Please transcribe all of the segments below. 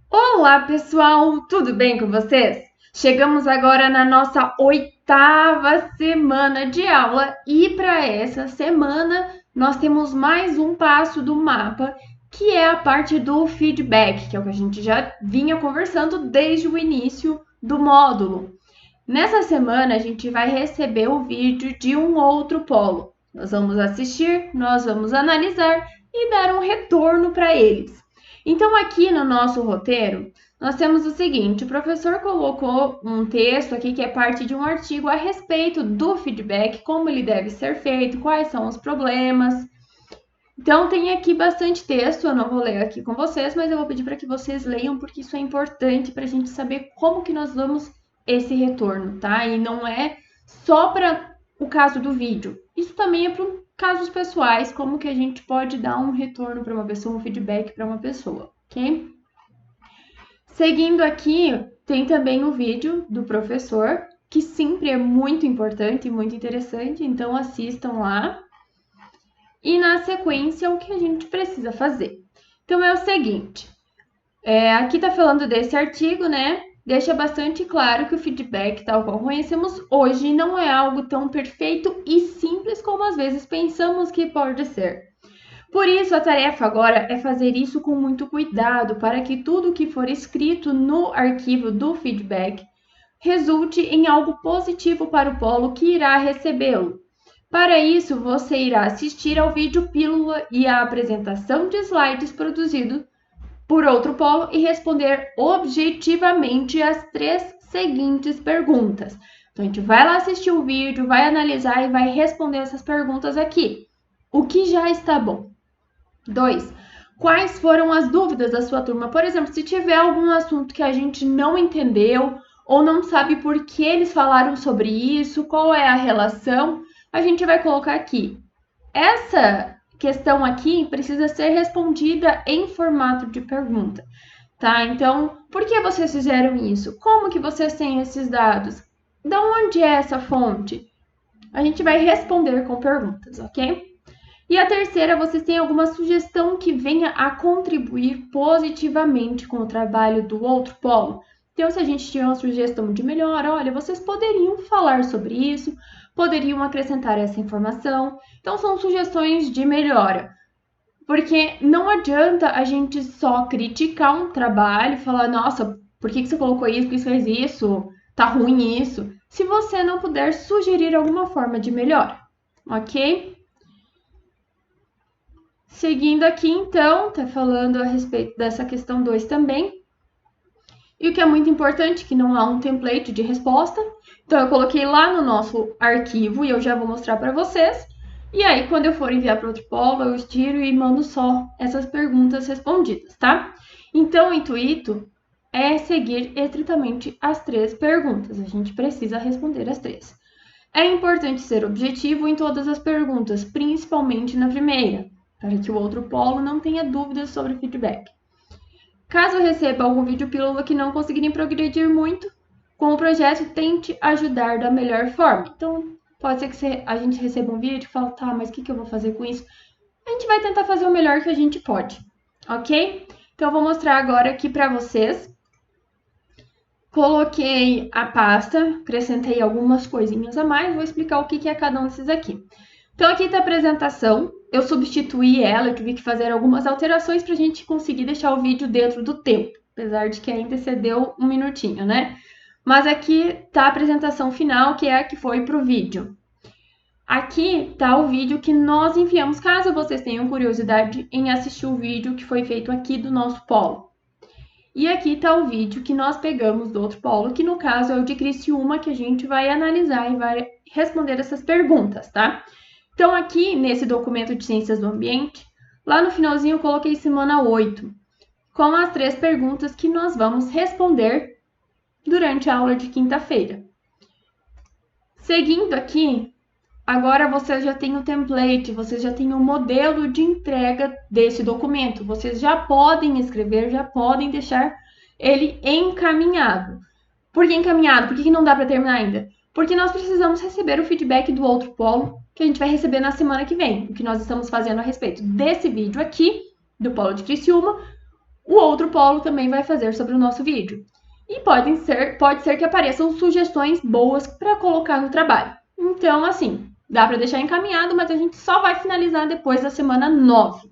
Olá, pessoal! Tudo bem com vocês? Chegamos agora na nossa 8ª semana de aula e para essa semana nós temos mais um passo do mapa, que é a parte do feedback, que é o que a gente já vinha conversando desde o início do módulo. Nessa semana a gente vai receber o vídeo de um outro polo. Nós vamos assistir, nós vamos analisar e dar um retorno para eles. Então, aqui no nosso roteiro, nós temos o seguinte: o professor colocou um texto aqui que é parte de um artigo a respeito do feedback, como ele deve ser feito, quais são os problemas. Então, tem aqui bastante texto, eu não vou ler aqui com vocês, mas eu vou pedir para que vocês leiam, porque isso é importante para a gente saber como que nós damos esse retorno, tá? E não é só para o caso do vídeo, isso também é para casos pessoais, como que a gente pode dar um retorno para uma pessoa, um feedback para uma pessoa, ok? Seguindo aqui, tem também o vídeo do professor, que sempre é muito importante e muito interessante, então assistam lá. E na sequência, o que a gente precisa fazer. Então, é o seguinte, aqui está falando desse artigo, né? Deixa bastante claro que o feedback, tal qual conhecemos hoje, não é algo tão perfeito e simples como às vezes pensamos que pode ser. Por isso, a tarefa agora é fazer isso com muito cuidado, para que tudo que for escrito no arquivo do feedback resulte em algo positivo para o polo que irá recebê-lo. Para isso, você irá assistir ao vídeo pílula e à apresentação de slides produzido por outro polo e responder objetivamente as 3 seguintes perguntas. Então, a gente vai lá assistir o vídeo, vai analisar e vai responder essas perguntas aqui. O que já está bom? 2. Quais foram as dúvidas da sua turma? Por exemplo, se tiver algum assunto que a gente não entendeu ou não sabe por que eles falaram sobre isso, qual é a relação, a gente vai colocar aqui. Essa questão aqui precisa ser respondida em formato de pergunta, tá? Então, por que vocês fizeram isso? Como que vocês têm esses dados? De onde é essa fonte? A gente vai responder com perguntas, ok? E a terceira, vocês têm alguma sugestão que venha a contribuir positivamente com o trabalho do outro polo? Então, se a gente tiver uma sugestão de melhora, olha, vocês poderiam falar sobre isso, poderiam acrescentar essa informação. Então, são sugestões de melhora. Porque não adianta a gente só criticar um trabalho e falar, nossa, por que você colocou isso, por que você fez isso, tá ruim isso, se você não puder sugerir alguma forma de melhora, ok? Seguindo aqui, então, tá falando a respeito dessa questão 2 também. E o que é muito importante, que não há um template de resposta. Então, eu coloquei lá no nosso arquivo e eu já vou mostrar para vocês. E aí, quando eu for enviar para outro polo, eu tiro e mando só essas perguntas respondidas, tá? Então, o intuito é seguir estritamente as 3 perguntas. A gente precisa responder as 3. É importante ser objetivo em todas as perguntas, principalmente na primeira, para que o outro polo não tenha dúvidas sobre o feedback. Caso receba algum vídeo pílula que não conseguirem progredir muito com o projeto, tente ajudar da melhor forma. Então, pode ser que a gente receba um vídeo e fale, tá, mas o que eu vou fazer com isso? A gente vai tentar fazer o melhor que a gente pode, ok? Então, eu vou mostrar agora aqui para vocês. Coloquei a pasta, acrescentei algumas coisinhas a mais, vou explicar o que é cada um desses aqui. Então, aqui está a apresentação, eu substituí ela, eu tive que fazer algumas alterações para a gente conseguir deixar o vídeo dentro do tempo, apesar de que ainda excedeu um minutinho, né? Mas aqui está a apresentação final, que é a que foi para o vídeo. Aqui está o vídeo que nós enviamos, caso vocês tenham curiosidade em assistir o vídeo que foi feito aqui do nosso polo. E aqui está o vídeo que nós pegamos do outro polo, que no caso é o de Criciúma, que a gente vai analisar e vai responder essas perguntas, tá? Então, aqui nesse documento de Ciências do Ambiente, lá no finalzinho eu coloquei semana 8, com as 3 perguntas que nós vamos responder durante a aula de quinta-feira. Seguindo aqui, agora vocês já têm o template, vocês já têm o modelo de entrega desse documento. Vocês já podem escrever, já podem deixar ele encaminhado. Por que encaminhado? Por que não dá para terminar ainda? Porque nós precisamos receber o feedback do outro polo, que a gente vai receber na semana que vem. O que nós estamos fazendo a respeito desse vídeo aqui, do polo de Criciúma, o outro polo também vai fazer sobre o nosso vídeo. E pode ser que apareçam sugestões boas para colocar no trabalho. Então, assim, dá para deixar encaminhado, mas a gente só vai finalizar depois da semana 9.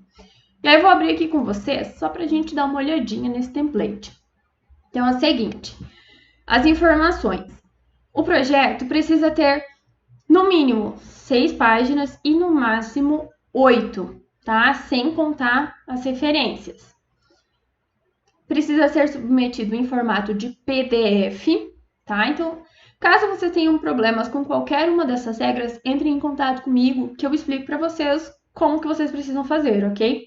E aí eu vou abrir aqui com vocês, só para a gente dar uma olhadinha nesse template. Então, é o seguinte, as informações. O projeto precisa ter, no mínimo, 6 páginas e no máximo 8, tá? Sem contar as referências. Precisa ser submetido em formato de PDF, tá? Então, caso vocês tenham problemas com qualquer uma dessas regras, entrem em contato comigo que eu explico para vocês como que vocês precisam fazer, ok?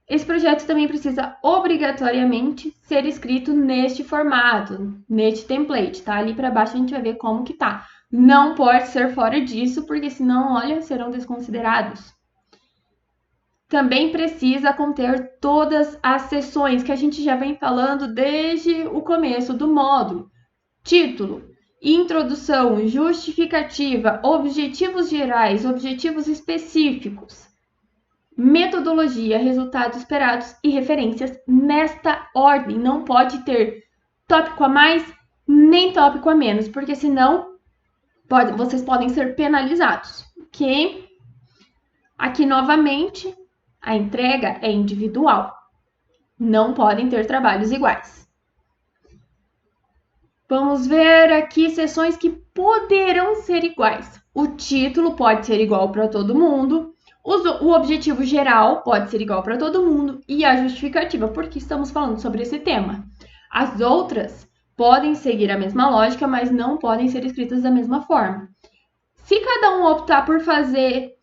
Esse projeto também precisa obrigatoriamente ser escrito neste formato, neste template, tá? Ali para baixo a gente vai ver como que tá. Não pode ser fora disso, porque senão, olha, serão desconsiderados. Também precisa conter todas as seções que a gente já vem falando desde o começo do módulo. Título, introdução, justificativa, objetivos gerais, objetivos específicos, metodologia, resultados esperados e referências nesta ordem. Não pode ter tópico a mais nem tópico a menos, porque senão vocês podem ser penalizados, ok? Aqui novamente, a entrega é individual. Não podem ter trabalhos iguais. Vamos ver aqui seções que poderão ser iguais. O título pode ser igual para todo mundo. O objetivo geral pode ser igual para todo mundo. E a justificativa, porque estamos falando sobre esse tema. As outras podem seguir a mesma lógica, mas não podem ser escritas da mesma forma. Se cada um optar por fazer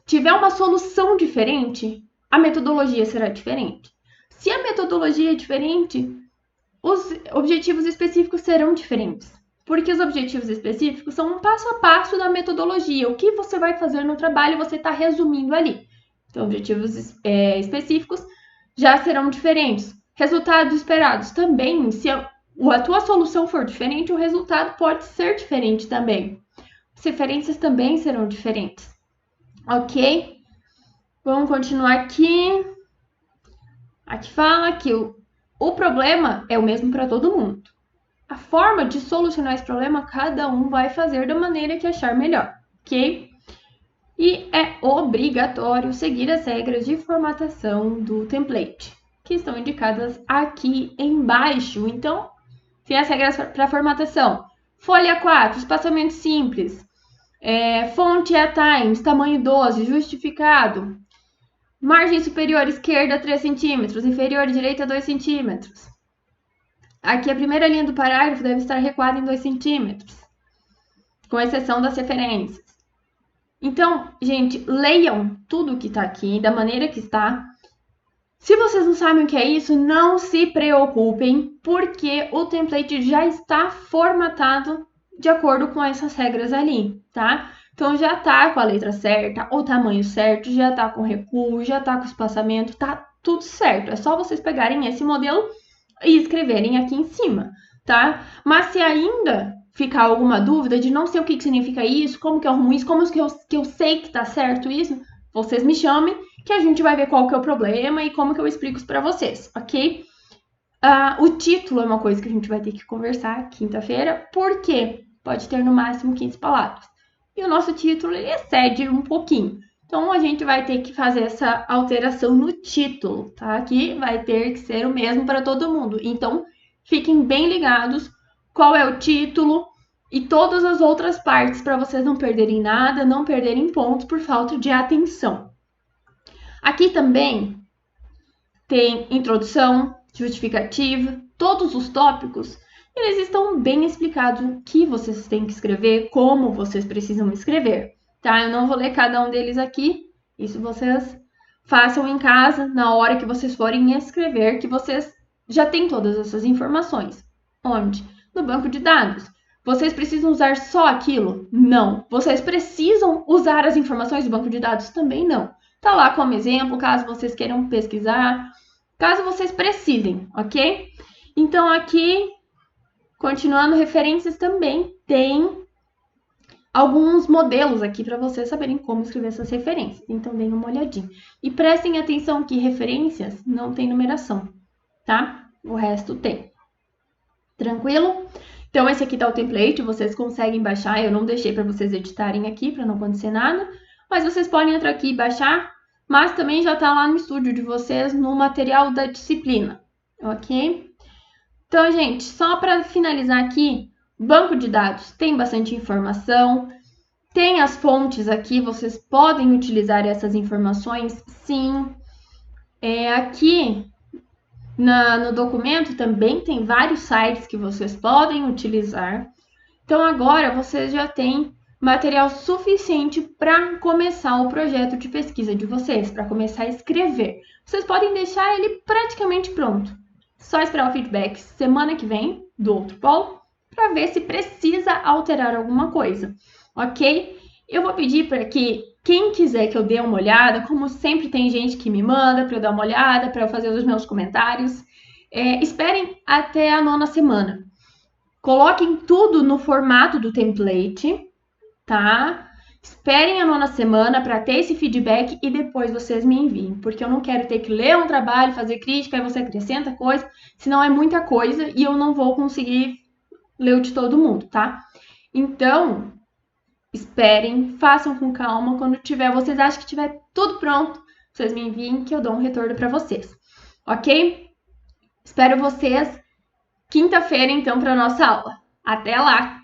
tiver uma solução diferente, a metodologia será diferente. Se a metodologia é diferente, os objetivos específicos serão diferentes. Porque os objetivos específicos são um passo a passo da metodologia. O que você vai fazer no trabalho, você está resumindo ali. Então, objetivos específicos já serão diferentes. Resultados esperados também. Se a tua solução for diferente, o resultado pode ser diferente também. As referências também serão diferentes. Ok? Vamos continuar aqui. Aqui fala que o problema é o mesmo para todo mundo. A forma de solucionar esse problema, cada um vai fazer da maneira que achar melhor, ok? E é obrigatório seguir as regras de formatação do template, que estão indicadas aqui embaixo. Então, tem as regras para formatação. Folha 4, espaçamento simples. Fonte at times, tamanho 12, justificado. Margem superior esquerda 3 cm, inferior direita 2 cm. Aqui a primeira linha do parágrafo deve estar recuada em 2 cm, com exceção das referências. Então, gente, leiam tudo que está aqui, da maneira que está. Se vocês não sabem o que é isso, não se preocupem, porque o template já está formatado de acordo com essas regras ali, tá? Então, já tá com a letra certa, o tamanho certo, já tá com recuo, já tá com espaçamento, tá tudo certo. É só vocês pegarem esse modelo e escreverem aqui em cima, tá? Mas se ainda ficar alguma dúvida de não sei o que significa isso, como que eu arrumo isso, como que eu sei que tá certo isso, vocês me chamem que a gente vai ver qual que é o problema e como que eu explico isso pra vocês, ok? O título é uma coisa que a gente vai ter que conversar quinta-feira, porque pode ter no máximo 15 palavras. E o nosso título, ele excede um pouquinho. Então, a gente vai ter que fazer essa alteração no título, tá? Que vai ter que ser o mesmo para todo mundo. Então, fiquem bem ligados qual é o título e todas as outras partes para vocês não perderem nada, não perderem pontos por falta de atenção. Aqui também tem introdução, justificativa, todos os tópicos, eles estão bem explicados o que vocês têm que escrever, como vocês precisam escrever. Tá? Eu não vou ler cada um deles aqui, isso vocês façam em casa, na hora que vocês forem escrever, que vocês já têm todas essas informações. Onde? No banco de dados. Vocês precisam usar só aquilo? Não. Vocês precisam usar as informações do banco de dados? Também não. Tá lá como exemplo, caso vocês queiram pesquisar, caso vocês precisem, ok? Então, aqui, continuando, referências também tem alguns modelos aqui para vocês saberem como escrever essas referências. Então, deem uma olhadinha. E prestem atenção que referências não tem numeração, tá? O resto tem. Tranquilo? Então, esse aqui tá o template, vocês conseguem baixar. Eu não deixei para vocês editarem aqui, para não acontecer nada. Mas vocês podem entrar aqui e baixar. Mas também já tá lá no estúdio de vocês, no material da disciplina, ok? Então, gente, só para finalizar aqui, banco de dados tem bastante informação, tem as fontes aqui, vocês podem utilizar essas informações, sim. Aqui no documento também tem vários sites que vocês podem utilizar. Então, agora vocês já têm material suficiente para começar o projeto de pesquisa de vocês, para começar a escrever. Vocês podem deixar ele praticamente pronto. Só esperar o feedback semana que vem do outro polo para ver se precisa alterar alguma coisa, ok? Eu vou pedir para que quem quiser que eu dê uma olhada, como sempre tem gente que me manda para eu dar uma olhada, para eu fazer os meus comentários, esperem até a 9ª semana. Coloquem tudo no formato do template, tá? Esperem a 9ª semana para ter esse feedback e depois vocês me enviem, porque eu não quero ter que ler um trabalho, fazer crítica, aí você acrescenta coisa, senão é muita coisa e eu não vou conseguir ler o de todo mundo, tá? Então, esperem, façam com calma, quando vocês acham que tiver tudo pronto, vocês me enviem que eu dou um retorno para vocês, ok? Espero vocês quinta-feira, então, para nossa aula. Até lá!